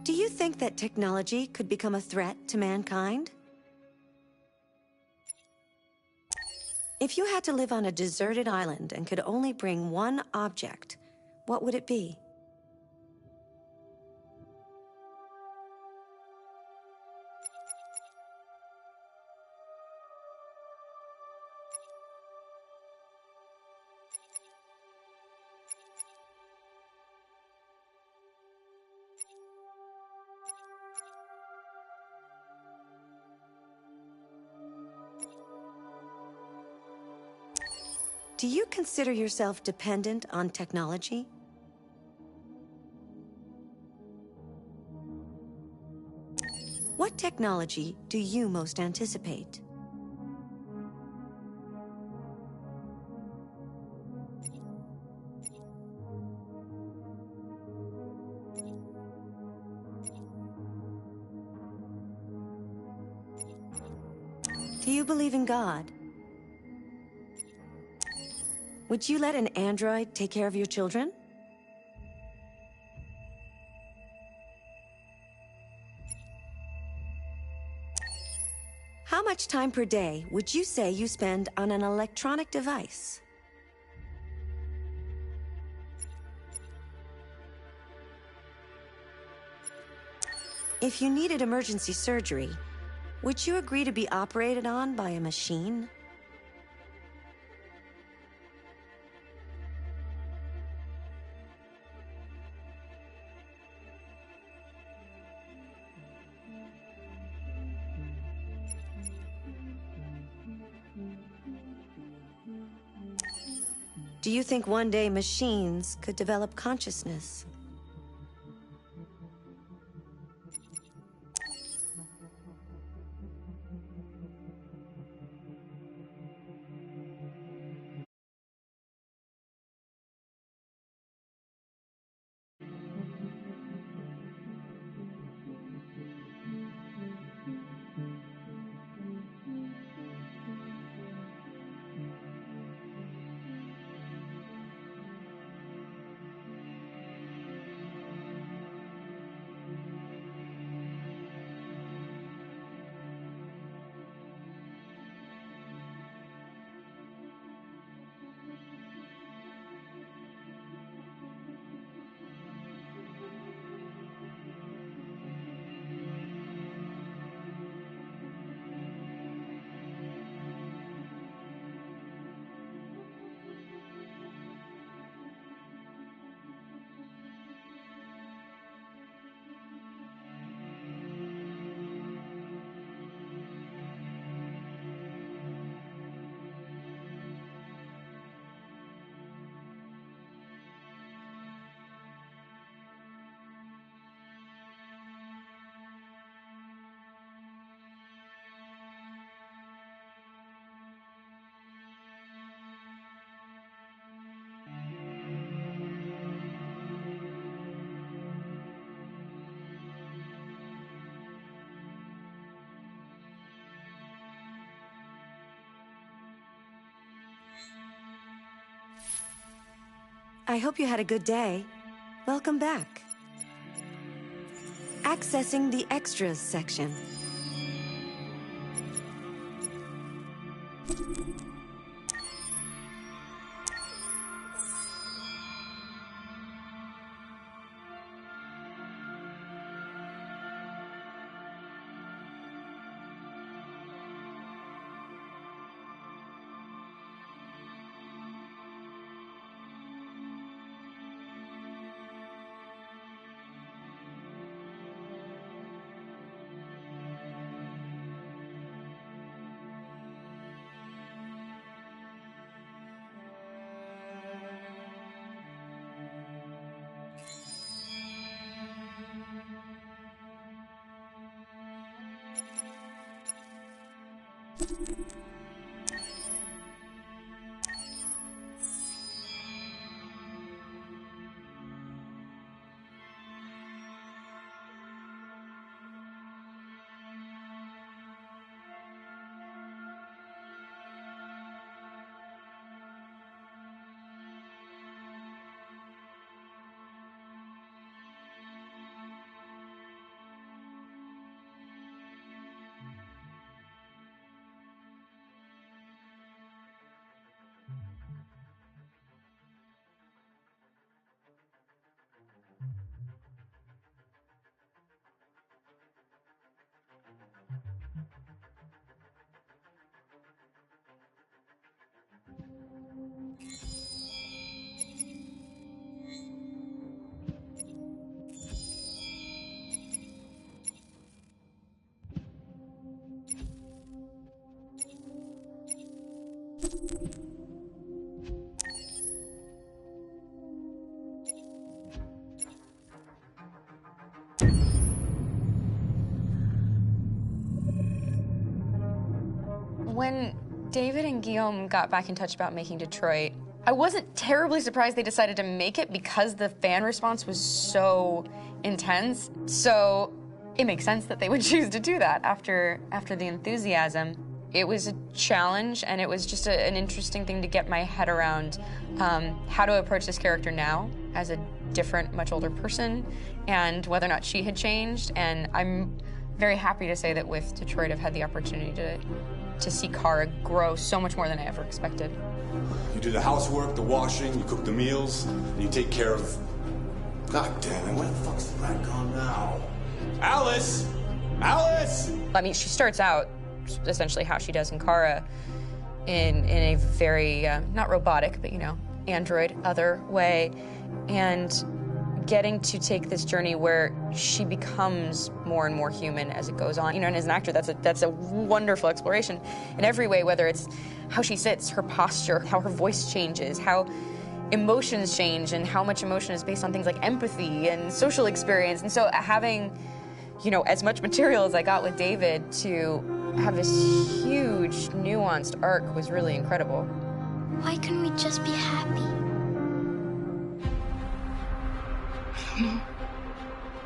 Do you think that technology could become a threat to mankind? If you had to live on a deserted island and could only bring one object, what would it be? Do you consider yourself dependent on technology? What technology do you most anticipate? Do you believe in God? Would you let an android take care of your children? How much time per day would you say you spend on an electronic device? If you needed emergency surgery, would you agree to be operated on by a machine? Do you think one day machines could develop consciousness? I hope you had a good day. Welcome back. Accessing the Extras section. When David and Guillaume got back in touch about making Detroit, I wasn't terribly surprised they decided to make it because the fan response was so intense. So it makes sense that they would choose to do that after the enthusiasm. It was a challenge, and it was just an interesting thing to get my head around how to approach this character now as a different, much older person, and whether or not she had changed. And I'm very happy to say that with Detroit, I've had the opportunity to see Kara grow so much more than I ever expected. You do the housework, the washing, you cook the meals, and you take care of... God damn it, where the fuck's the rat gone now? Alice! Alice! I mean, she starts out essentially how she does in Kara in a very, not robotic, but, you know, android, other way. And getting to take this journey where she becomes more and more human as it goes on. You know, and as an actor, that's a wonderful exploration in every way, whether it's how she sits, her posture, how her voice changes, how emotions change, and how much emotion is based on things like empathy and social experience. And so having, you know, as much material as I got with David to have this huge, nuanced arc was really incredible. Why couldn't we just be happy?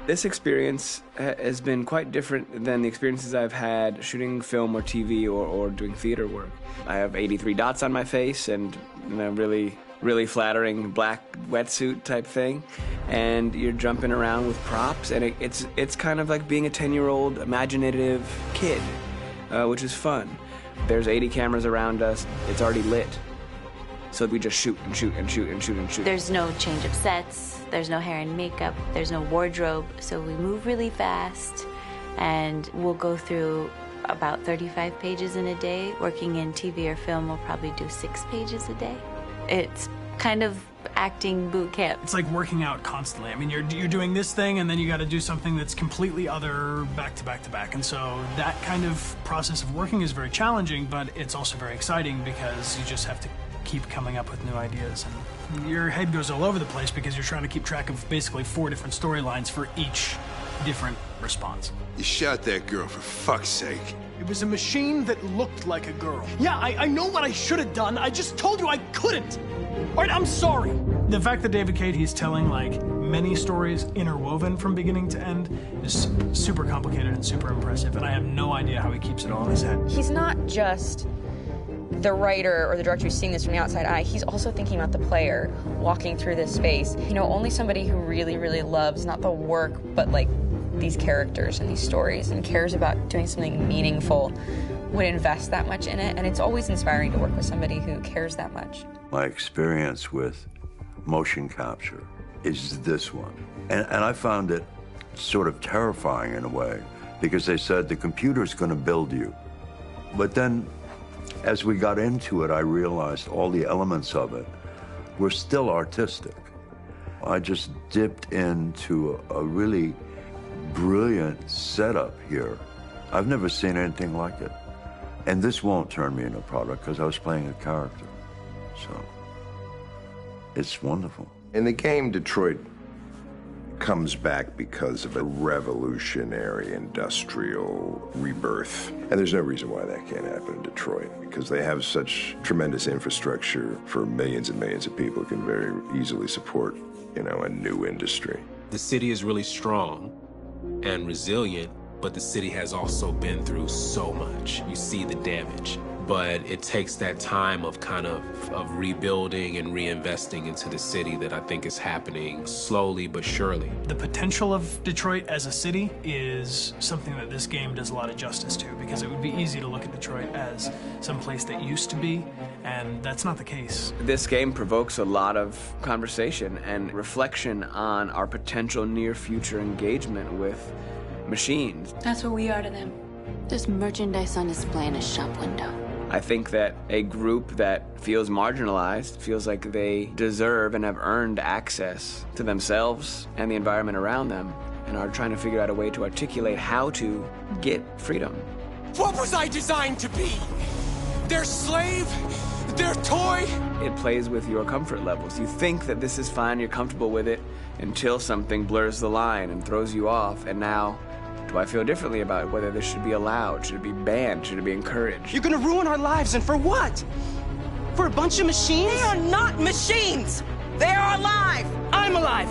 This experience has been quite different than the experiences I've had shooting film or TV or doing theater work. I have 83 dots on my face and, you know, really flattering black wetsuit type thing, and you're jumping around with props, and it's kind of like being a 10-year-old imaginative kid, which is fun. There's 80 cameras around us. It's already lit. So we just shoot and shoot and shoot and shoot and shoot. There's no change of sets, there's no hair and makeup, there's no wardrobe, so we move really fast, and we'll go through about 35 pages in a day. Working in TV or film, we'll probably do 6 pages a day. It's kind of acting boot camp. It's like working out constantly. I mean, you're doing this thing, and then you got to do something that's completely other back to back to back. And so that kind of process of working is very challenging, but it's also very exciting because you just have to keep coming up with new ideas, and your head goes all over the place because you're trying to keep track of basically 4 different storylines for each different response. You shot that girl, for fuck's sake. It was a machine that looked like a girl. Yeah, I know what I should have done. I just told you I couldn't. All right, I'm sorry. The fact that David Cade, he's telling like many stories interwoven from beginning to end is super complicated and super impressive, and I have no idea how he keeps it all in his head. He's not just the writer or the director who's seeing this from the outside eye, he's also thinking about the player walking through this space. You know, only somebody who really, really loves not the work, but like these characters and these stories and cares about doing something meaningful would invest that much in it. And it's always inspiring to work with somebody who cares that much. My experience with motion capture is this one. And I found it sort of terrifying in a way, because they said the computer's going to build you. But then as we got into it, I realized all the elements of it were still artistic. I just dipped into a really brilliant setup here. I've never seen anything like it. And this won't turn me into a product because I was playing a character. So it's wonderful. In the game, Detroit comes back because of a revolutionary industrial rebirth. And there's no reason why that can't happen in Detroit, because they have such tremendous infrastructure for millions and millions of people who can very easily support, you know, a new industry. The city is really strong and resilient, but the city has also been through so much. You see the damage. But it takes that time of kind of rebuilding and reinvesting into the city that I think is happening slowly but surely. The potential of Detroit as a city is something that this game does a lot of justice to, because it would be easy to look at Detroit as some place that used to be, and that's not the case. This game provokes a lot of conversation and reflection on our potential near-future engagement with machines. That's what we are to them. There's merchandise on display in a shop window. I think that a group that feels marginalized, feels like they deserve and have earned access to themselves and the environment around them, and are trying to figure out a way to articulate how to get freedom. What was I designed to be? Their slave? their toy? It plays with your comfort levels. You think that this is fine, you're comfortable with it, until something blurs the line and throws you off, and now, do I feel differently about whether this should be allowed? Should it be banned? Should it be encouraged? You're gonna ruin our lives, and for what? For a bunch of machines? They are not machines! They are alive! I'm alive!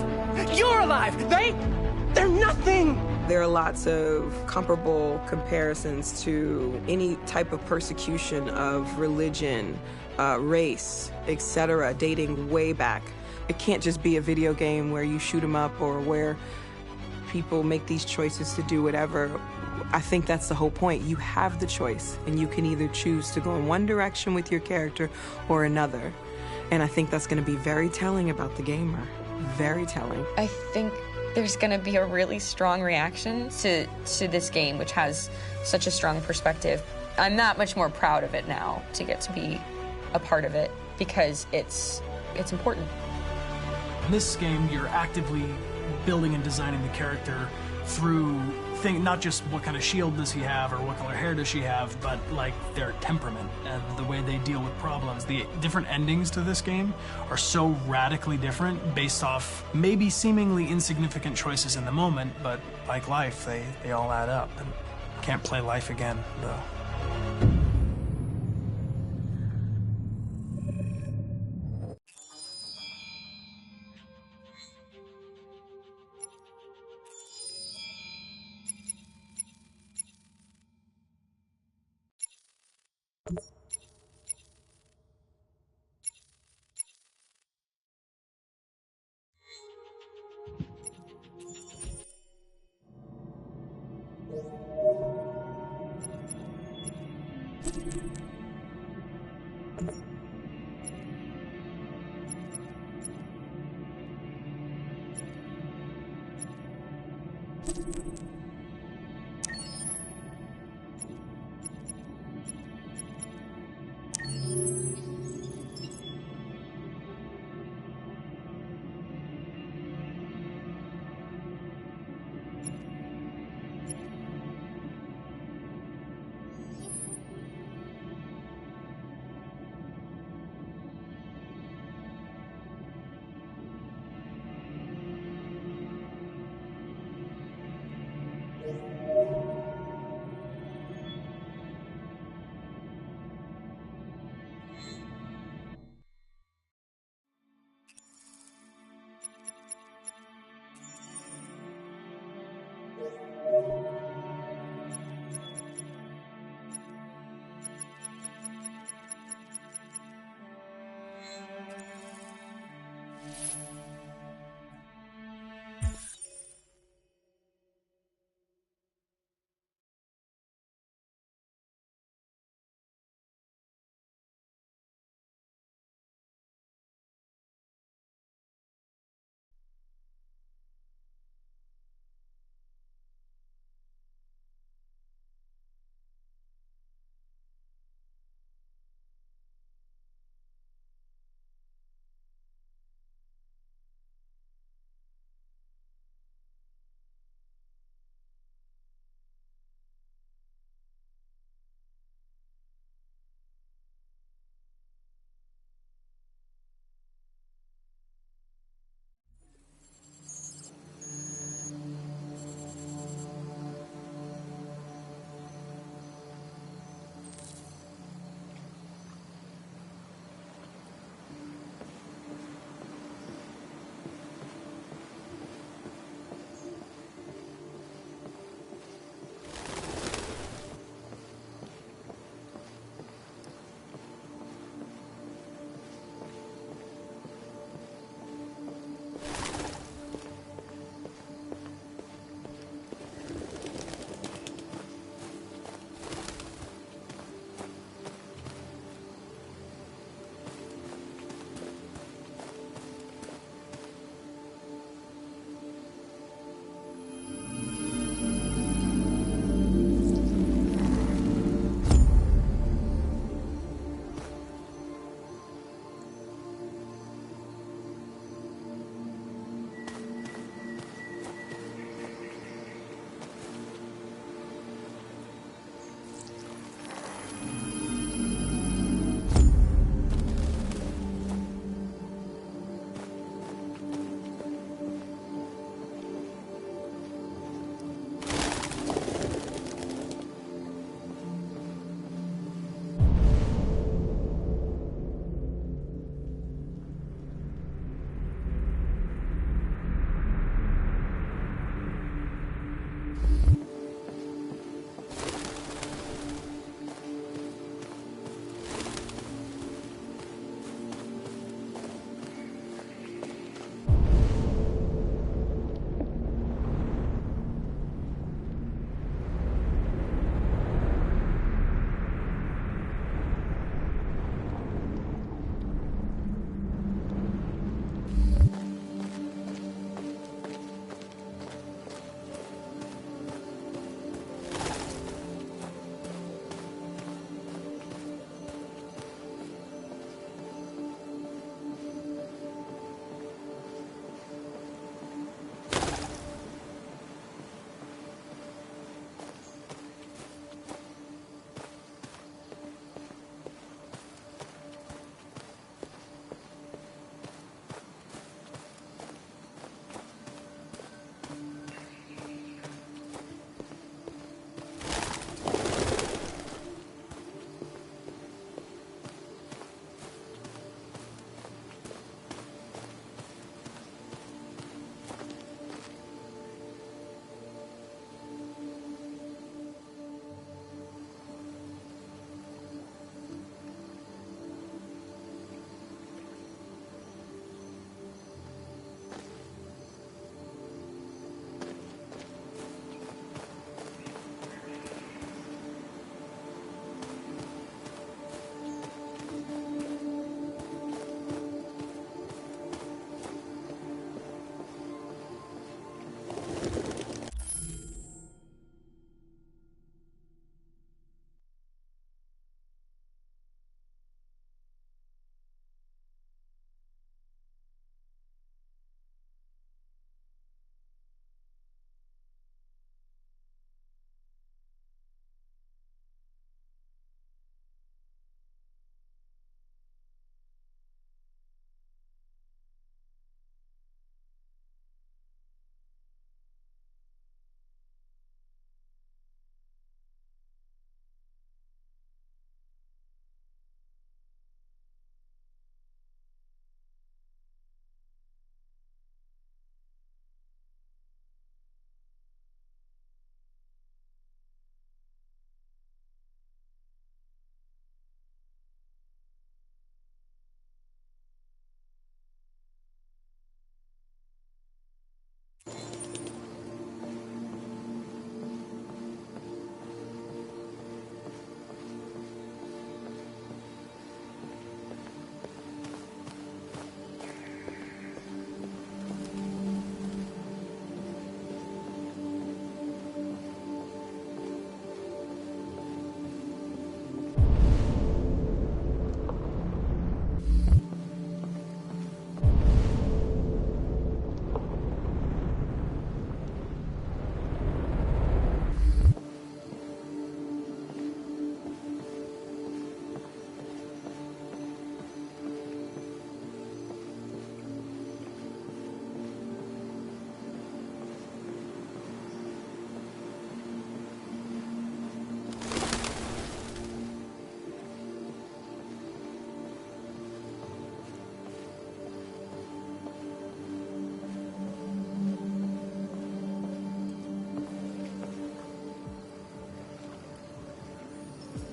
You're alive! They're nothing! There are lots of comparable comparisons to any type of persecution of religion, race, etc., dating way back. It can't just be a video game where you shoot 'em up or where people make these choices to do whatever. I think that's the whole point. You have the choice, and you can either choose to go in one direction with your character or another. And I think that's going to be very telling about the gamer. Very telling. I think there's going to be a really strong reaction to this game, which has such a strong perspective. I'm that much more proud of it now to get to be a part of it because it's important. In this game, you're actively building and designing the character through not just what kind of shield does he have or what color hair does she have, but like their temperament and the way they deal with problems. The different endings to this game are so radically different based off maybe seemingly insignificant choices in the moment, but like life, they all add up. And can't play life again, though.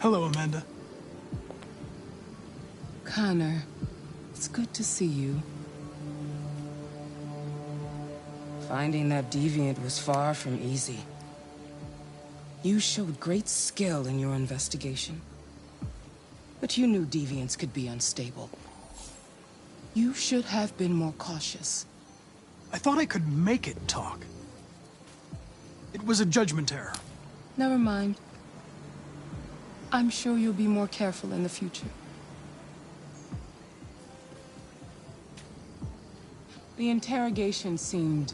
Hello, Amanda. Connor, it's good to see you. Finding that deviant was far from easy. You showed great skill in your investigation. But you knew deviants could be unstable. You should have been more cautious. I thought I could make it talk. It was a judgment error. Never mind. I'm sure you'll be more careful in the future. The interrogation seemed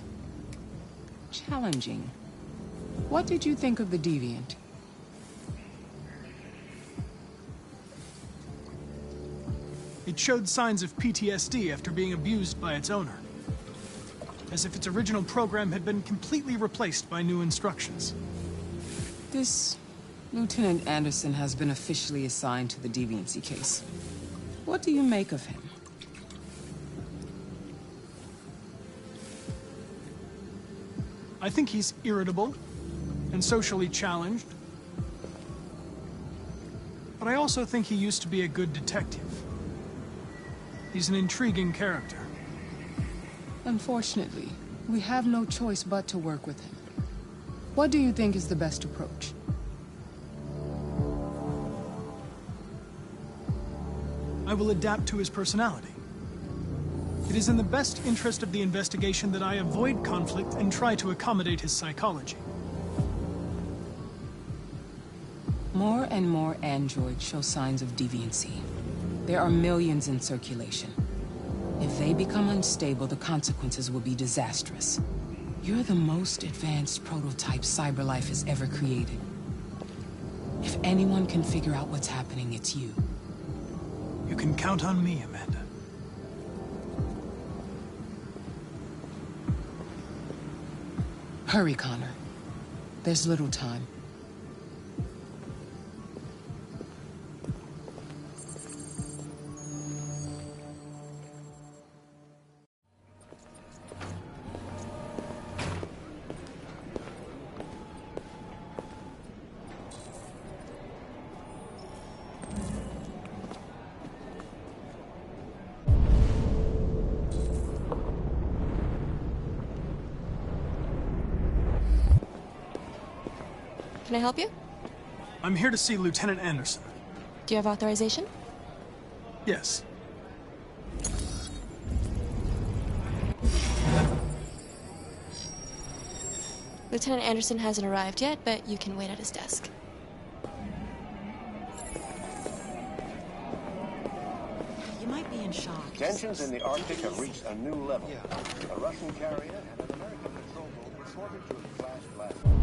challenging. What did you think of the deviant? It showed signs of PTSD after being abused by its owner. As if its original program had been completely replaced by new instructions. This Lieutenant Anderson has been officially assigned to the deviancy case. What do you make of him? I think he's irritable and socially challenged. But I also think he used to be a good detective. He's an intriguing character. Unfortunately, we have no choice but to work with him. What do you think is the best approach? I will adapt to his personality. It is in the best interest of the investigation that I avoid conflict and try to accommodate his psychology. More and more androids show signs of deviancy. There are millions in circulation. If they become unstable, the consequences will be disastrous. You're the most advanced prototype CyberLife has ever created. If anyone can figure out what's happening, it's you. You can count on me, Amanda. Hurry, Connor. There's little time. Can I help you? I'm here to see Lieutenant Anderson. Do you have authorization? Yes. Lieutenant Anderson hasn't arrived yet, but you can wait at his desk. You might be in shock. Tensions in the Arctic have reached a new level. A Russian carrier and an American patrol boat reported to have flashed last.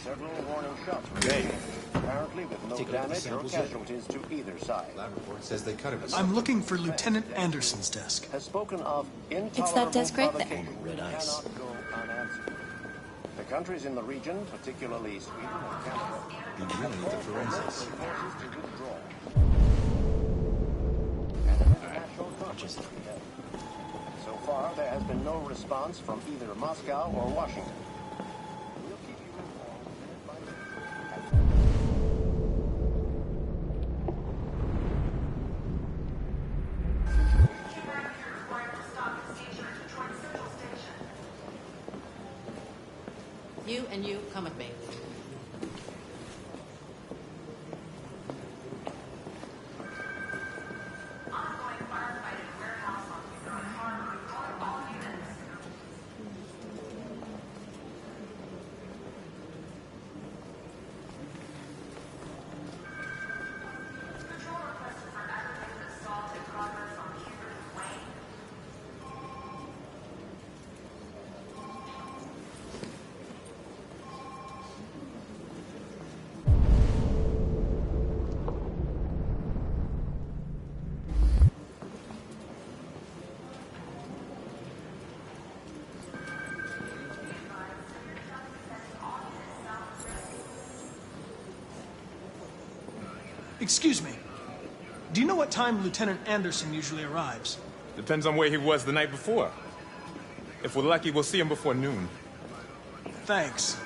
Several warning shots were made, apparently with no damage or casualties to either side. Lab report says they cut him. I'm looking for Lieutenant Anderson's desk. Has spoken of intolerable It's that desk right there. provocation that cannot go unanswered. The countries in the region, particularly Sweden and Canada, You really need the forensics. forces to withdraw. And an international conference to be held. So far, there has been no response from either Moscow or Washington. We'll keep you informed minute by minute. You and you, come with me. Excuse me. Do you know what time Lieutenant Anderson usually arrives? Depends on where he was the night before. If we're lucky, we'll see him before noon. Thanks.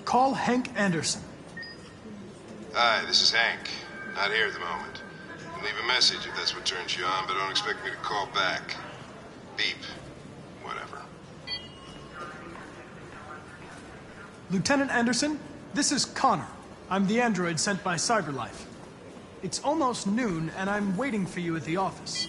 Call Hank Anderson. Hi, this is Hank. Not here at the moment. You can leave a message if that's what turns you on, but don't expect me to call back. Beep. Whatever. Lieutenant Anderson, this is Connor. I'm the android sent by CyberLife. It's almost noon, and I'm waiting for you at the office.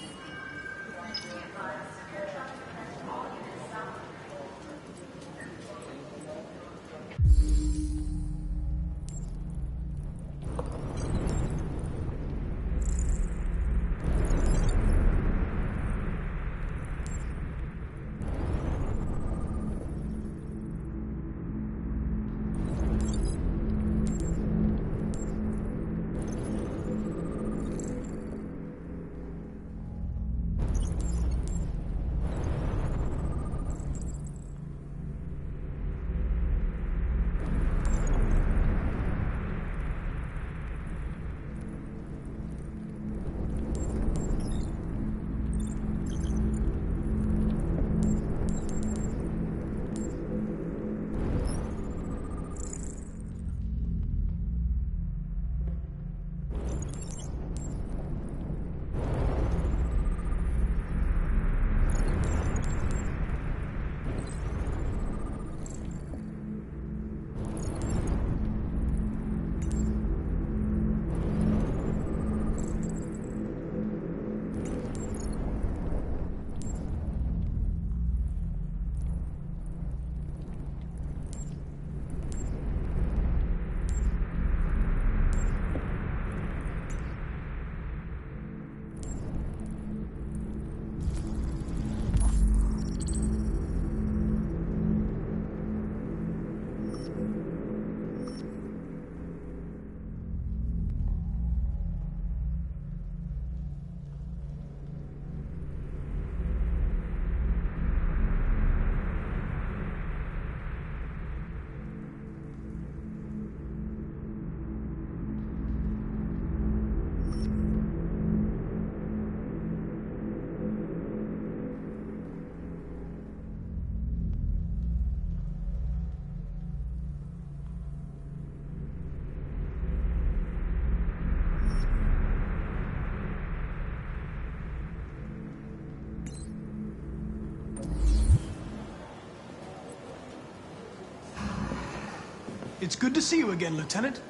It's good to see you again, Lieutenant.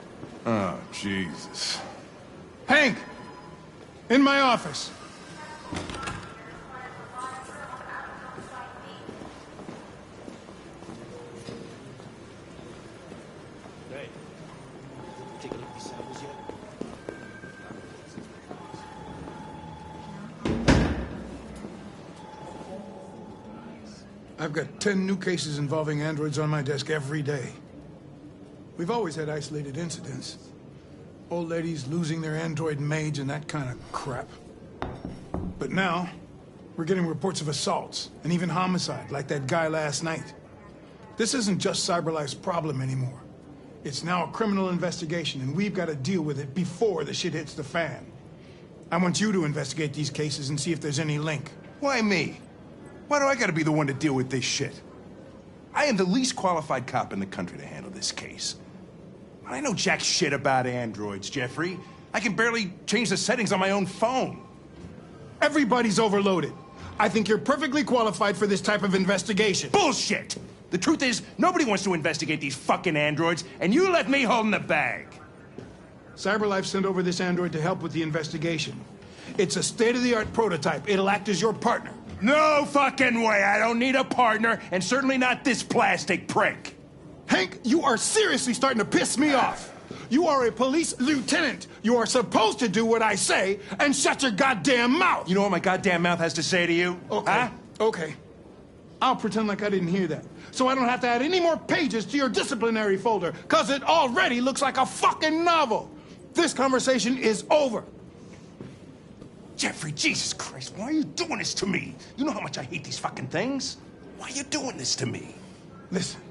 Oh, Jesus. Hank! In my office. Hey, take a look at these samples yet? I've got 10 new cases involving androids on my desk every day. We've always had isolated incidents. Old ladies losing their android maids and that kind of crap. But now, we're getting reports of assaults and even homicide, like that guy last night. This isn't just CyberLife's problem anymore. It's now a criminal investigation, and we've got to deal with it before the shit hits the fan. I want you to investigate these cases and see if there's any link. Why me? Why do I gotta be the one to deal with this shit? I am the least qualified cop in the country to handle this case. I know jack shit about androids, Jeffrey. I can barely change the settings on my own phone. Everybody's overloaded. I think you're perfectly qualified for this type of investigation. Bullshit! The truth is, nobody wants to investigate these fucking androids, and you left me holding the bag. CyberLife sent over this android to help with the investigation. It's a state-of-the-art prototype. It'll act as your partner. No fucking way! I don't need a partner, and certainly not this plastic prick. Hank, you are seriously starting to piss me off. You are a police lieutenant. You are supposed to do what I say and shut your goddamn mouth. You know what my goddamn mouth has to say to you? Okay. Huh? Okay. I'll pretend like I didn't hear that. So I don't have to add any more pages to your disciplinary folder, because it already looks like a fucking novel. This conversation is over. Jeffrey, Jesus Christ, why are you doing this to me? You know how much I hate these fucking things. Why are you doing this to me? Listen,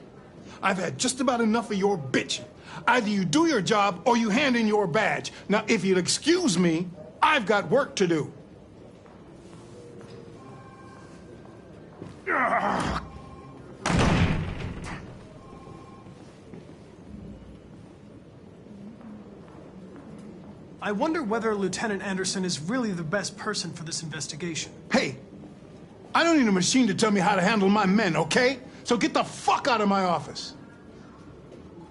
I've had just about enough of your bitching. Either you do your job or you hand in your badge. Now, if you'll excuse me, I've got work to do. I wonder whether Lieutenant Anderson is really the best person for this investigation. Hey, I don't need a machine to tell me how to handle my men, okay? So get the fuck out of my office.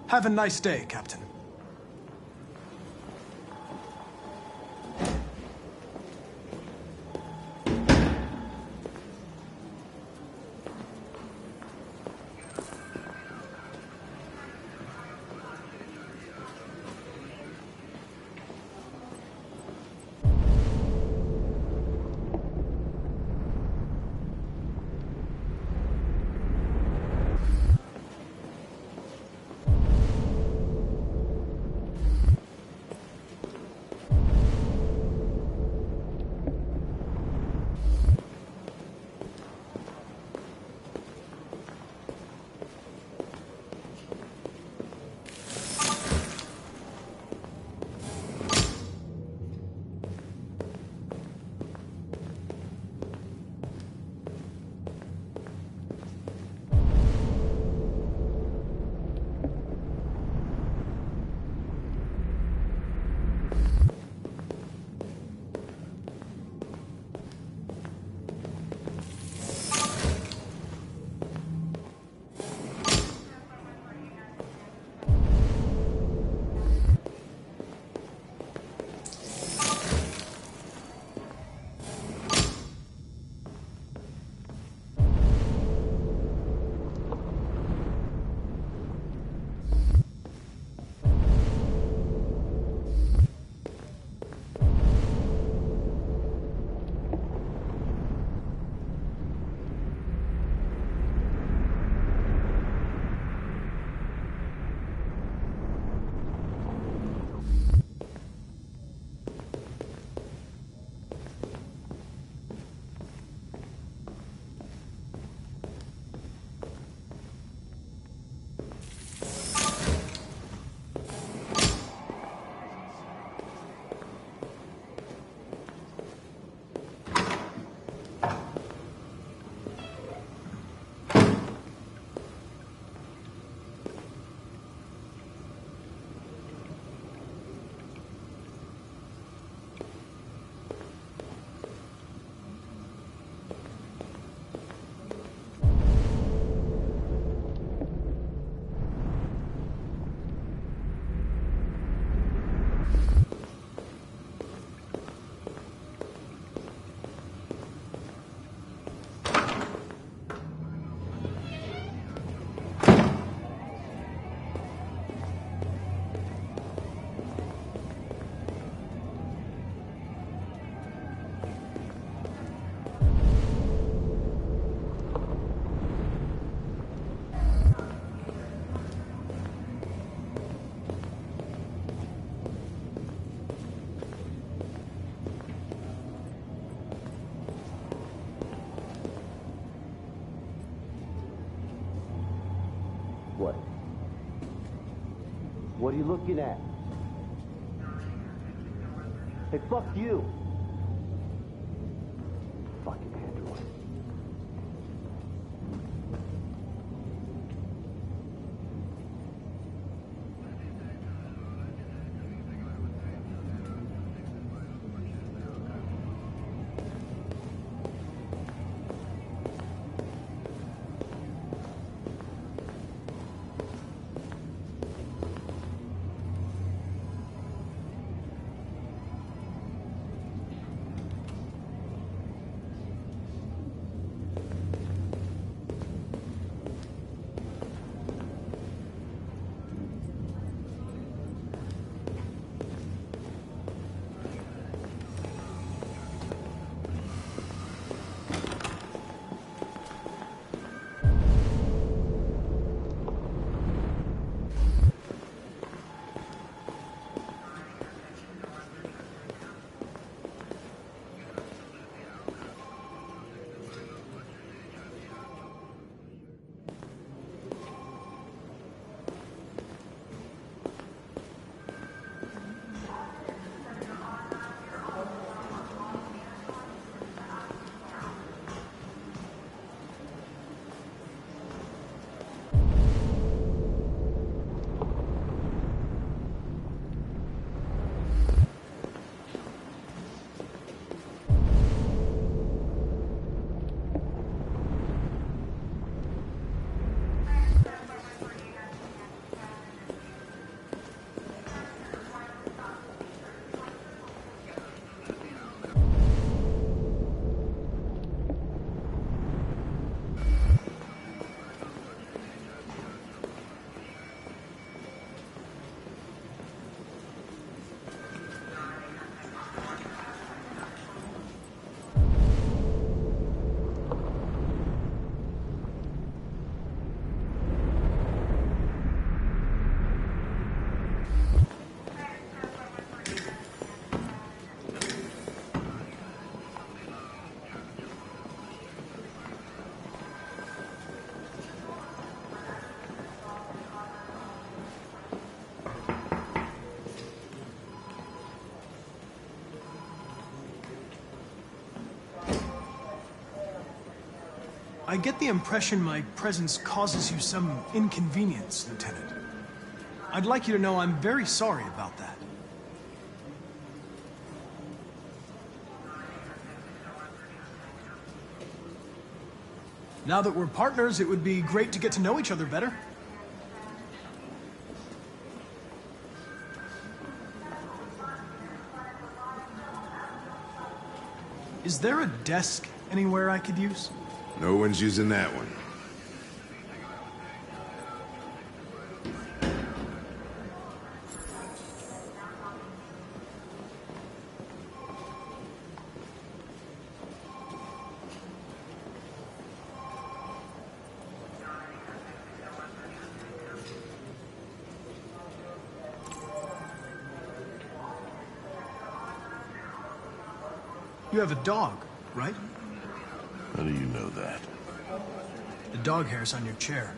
Have a nice day, Captain. What? What are you looking at? Hey, fuck you. Fucking android. I get the impression my presence causes you some inconvenience, Lieutenant. I'd like you to know I'm very sorry about that. Now that we're partners, it would be great to get to know each other better. Is there a desk anywhere I could use? No one's using that one. You have a dog, right? How do you know that? The dog hair's on your chair.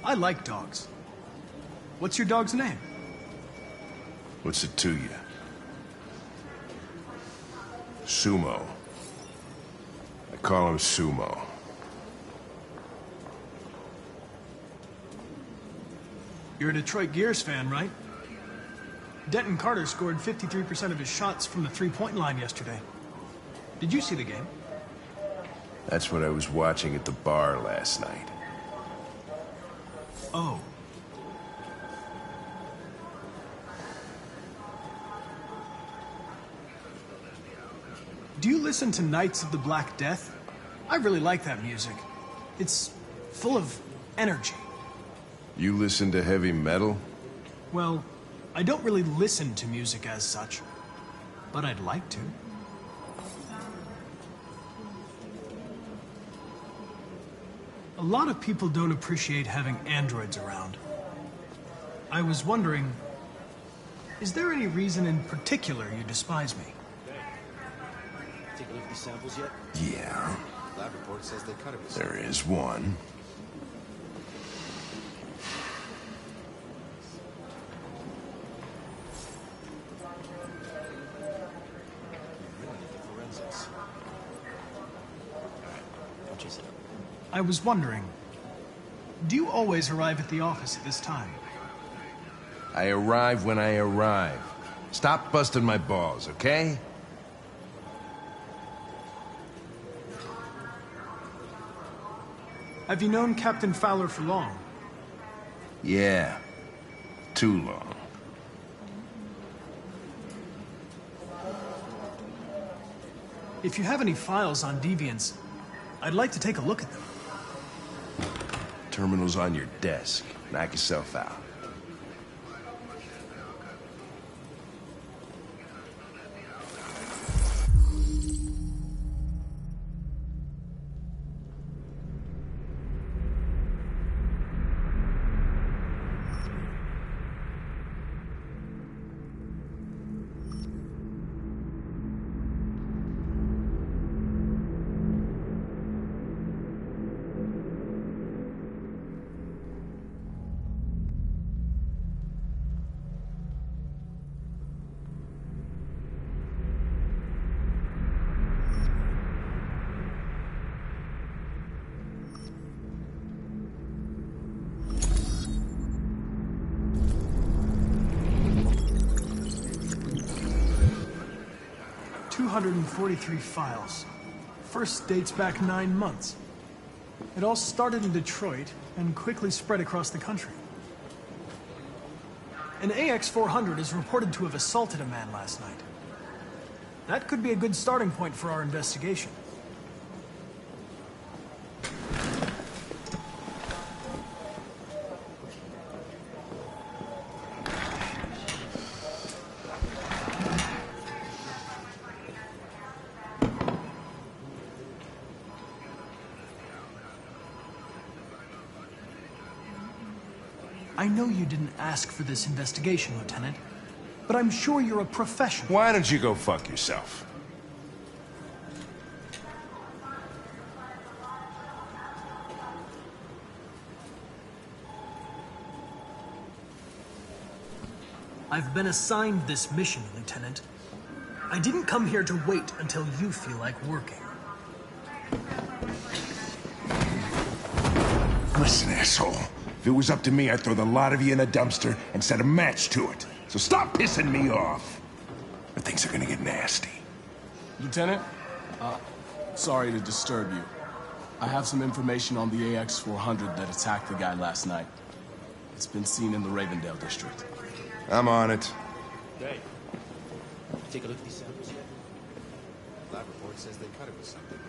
I like dogs. What's your dog's name? What's it to you? Sumo. I call him Sumo. You're a Detroit Gears fan, right? Denton Carter scored 53% of his shots from the three-point line yesterday. Did you see the game? That's what I was watching at the bar last night. Oh. Do you listen to Knights of the Black Death? I really like that music. It's full of energy. You listen to heavy metal? Well, I don't really listen to music as such, but I'd like to. A lot of people don't appreciate having androids around. I was wondering, is there any reason in particular you despise me? Take a look at these samples yet? Yeah. Lab report says they cut it. There is one. I was wondering, do you always arrive at the office at this time? I arrive when I arrive. Stop busting my balls, okay? Have you known Captain Fowler for long? Yeah. Too long. If you have any files on deviants, I'd like to take a look at them. Terminal's on your desk. Knock yourself out. .243 files. First dates back 9 months. It all started in Detroit and quickly spread across the country. An AX-400 is reported to have assaulted a man last night. That could be a good starting point for our investigation. I know you didn't ask for this investigation, Lieutenant, but I'm sure you're a professional. Why don't you go fuck yourself? I've been assigned this mission, Lieutenant. I didn't come here to wait until you feel like working. Listen, asshole. If it was up to me, I'd throw the lot of you in a dumpster and set a match to it. So stop pissing me off. Or things are gonna get nasty. Lieutenant, sorry to disturb you. I have some information on the AX-400 that attacked the guy last night. It's been seen in the Ravendale district. I'm on it. Hey, take a look at these samples yet? Lab report says they cut it with something.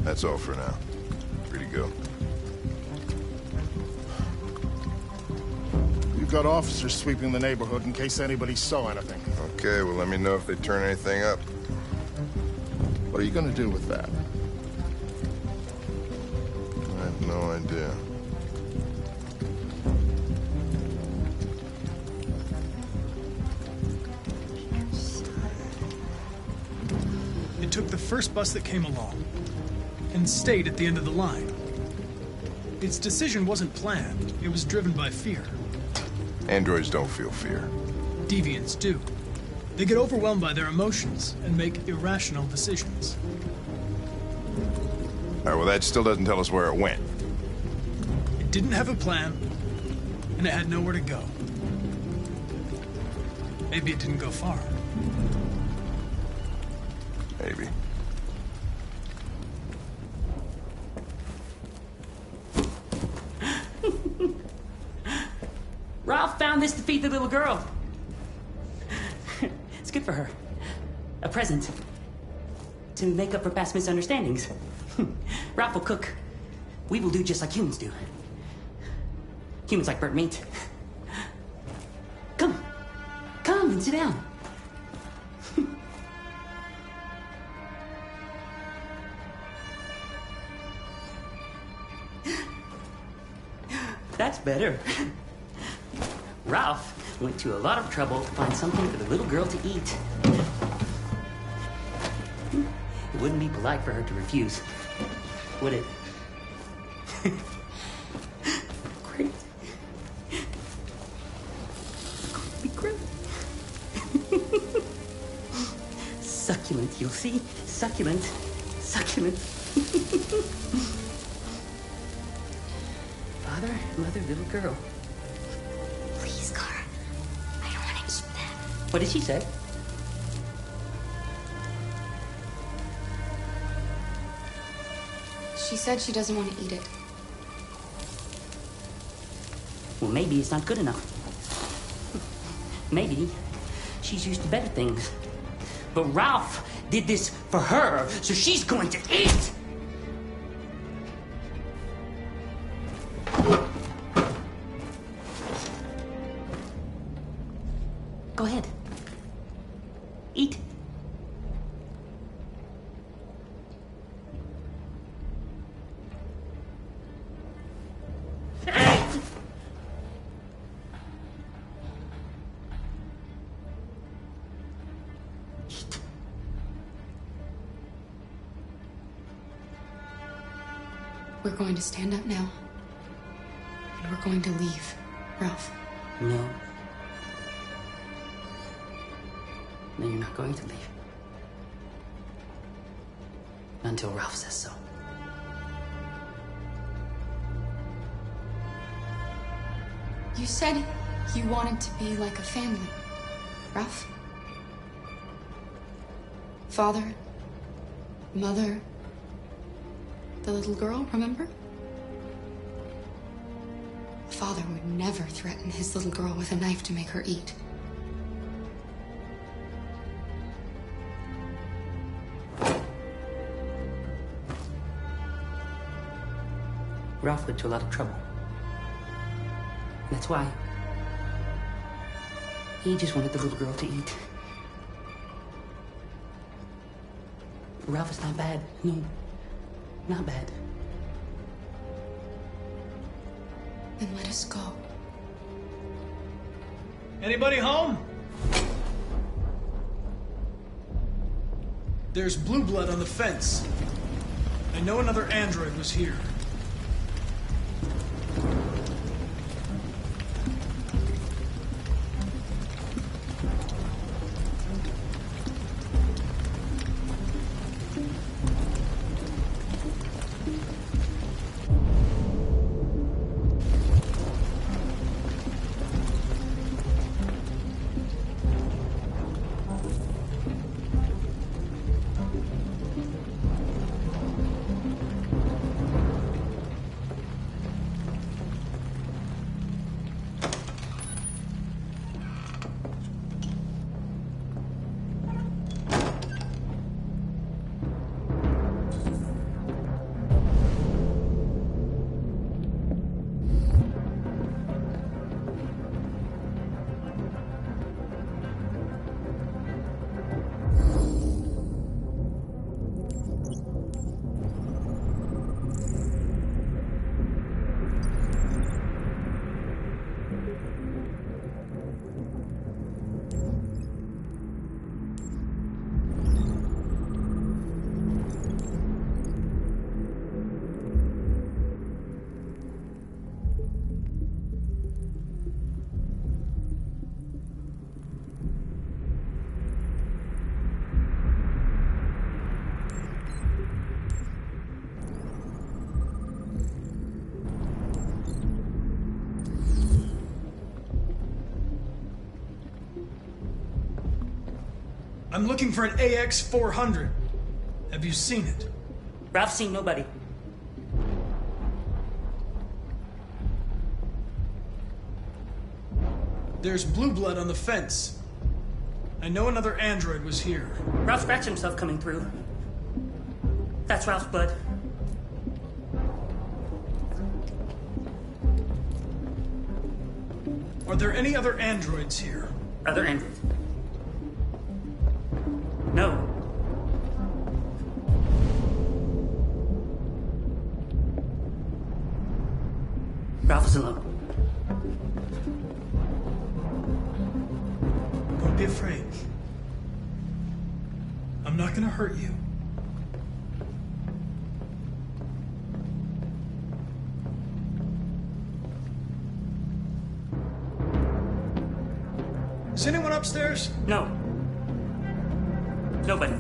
That's all for now. Free to go. You've got officers sweeping the neighborhood in case anybody saw anything. Okay, well, let me know if they turn anything up. What are you gonna do with that? I have no idea. It took the first bus that came along and stayed at the end of the line. Its decision wasn't planned. It was driven by fear. Androids don't feel fear. Deviants do. They get overwhelmed by their emotions and make irrational decisions. All right, well, that still doesn't tell us where it went. It didn't have a plan, and it had nowhere to go. Maybe it didn't go far. Maybe. Ralph found this to feed the little girl. It's good for her. A present. To make up for past misunderstandings. Ralph will cook. We will do just like humans do. Humans like burnt meat. Come. Come and sit down. That's better. Ralph went to a lot of trouble to find something for the little girl to eat. It wouldn't be polite for her to refuse, would it? Great. It's going to be great. Succulent, you'll see. Succulent. Succulent. Father, mother, little girl. Please, Kara. I don't want to eat that. What did she say? She said she doesn't want to eat it. Well, maybe it's not good enough. Maybe she's used to better things. But Ralph did this for her, so she's going to eat! Go ahead. Eat. We're going to stand up now. And we're going to leave, Ralph. No. No, you're not going to leave. Not until Ralph says so. You said you wanted to be like a family, Ralph. Father, mother, the little girl, remember? Father would never threaten his little girl with a knife to make her eat. Ralph went to a lot of trouble. That's why. He just wanted the little girl to eat. Ralph is not bad. No, not bad. Then let us go. Anybody home? There's blue blood on the fence. I know another android was here. I'm looking for an AX-400. Have you seen it? Ralph's seen nobody. There's blue blood on the fence. I know another android was here. Ralph scratched himself coming through. That's Ralph's blood. Are there any other androids here? Other androids? No. Ralph is alone. Don't be afraid. I'm not gonna hurt you. Is anyone upstairs? No. Nobody.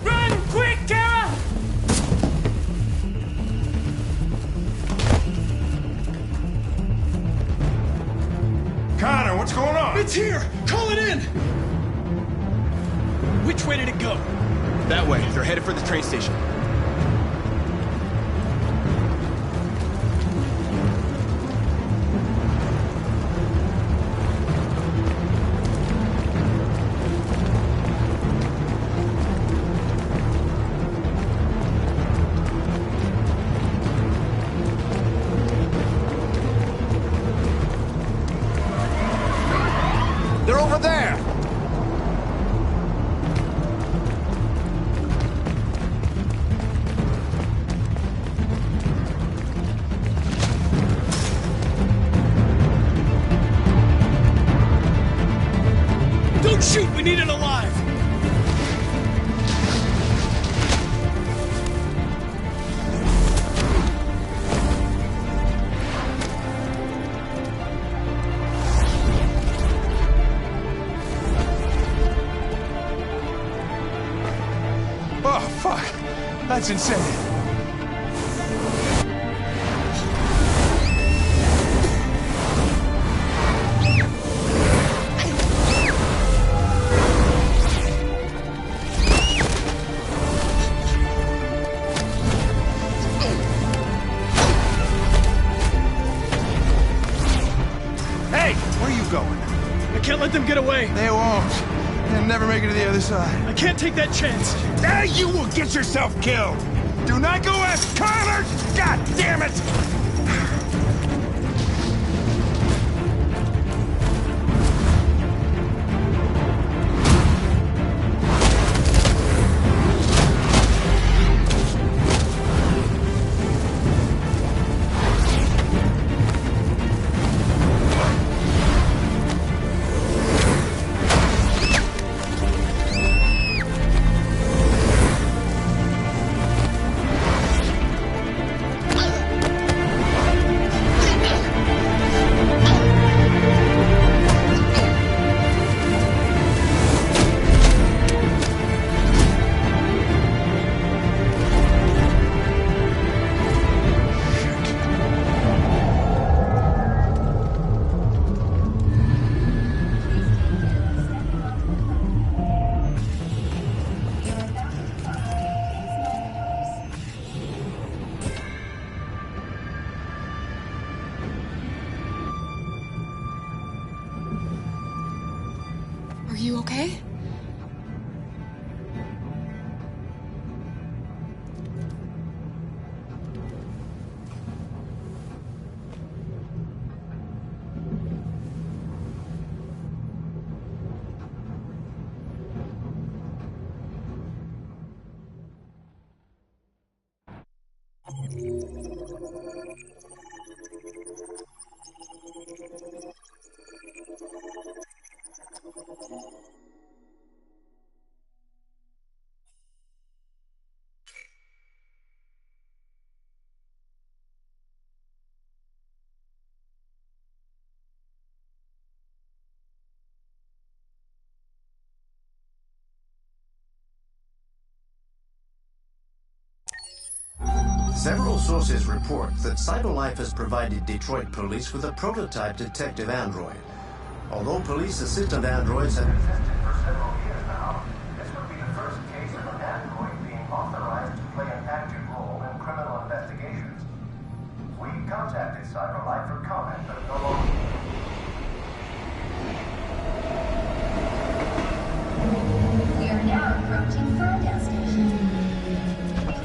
Run! Quick, Kara! Connor, what's going on? It's here! Call it in! Which way did it go? That way. They're headed for the train station. They're over there! Don't shoot! We need it alive! Oh, fuck. That's insane. Hey! Where are you going? I can't let them get away. They won't. They'll never make it to the other side. I can't take that chance. Now you will get yourself killed! Do not go ask Connor! God damn it! Are you okay? Several sources report that CyberLife has provided Detroit police with a prototype detective android. Although police assistant androids have existed for several years now, this would be the first case of an android being authorized to play an active role in criminal investigations. We contacted CyberLife for comment, but no longer. We are now approaching Ferndale Station.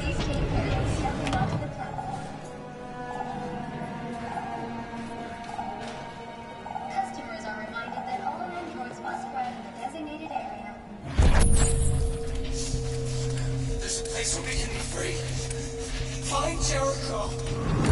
Please take care of stepping onto the platform. Customers are reminded that all androids must ride in the designated area. There's a place where we can be free. Find Jericho.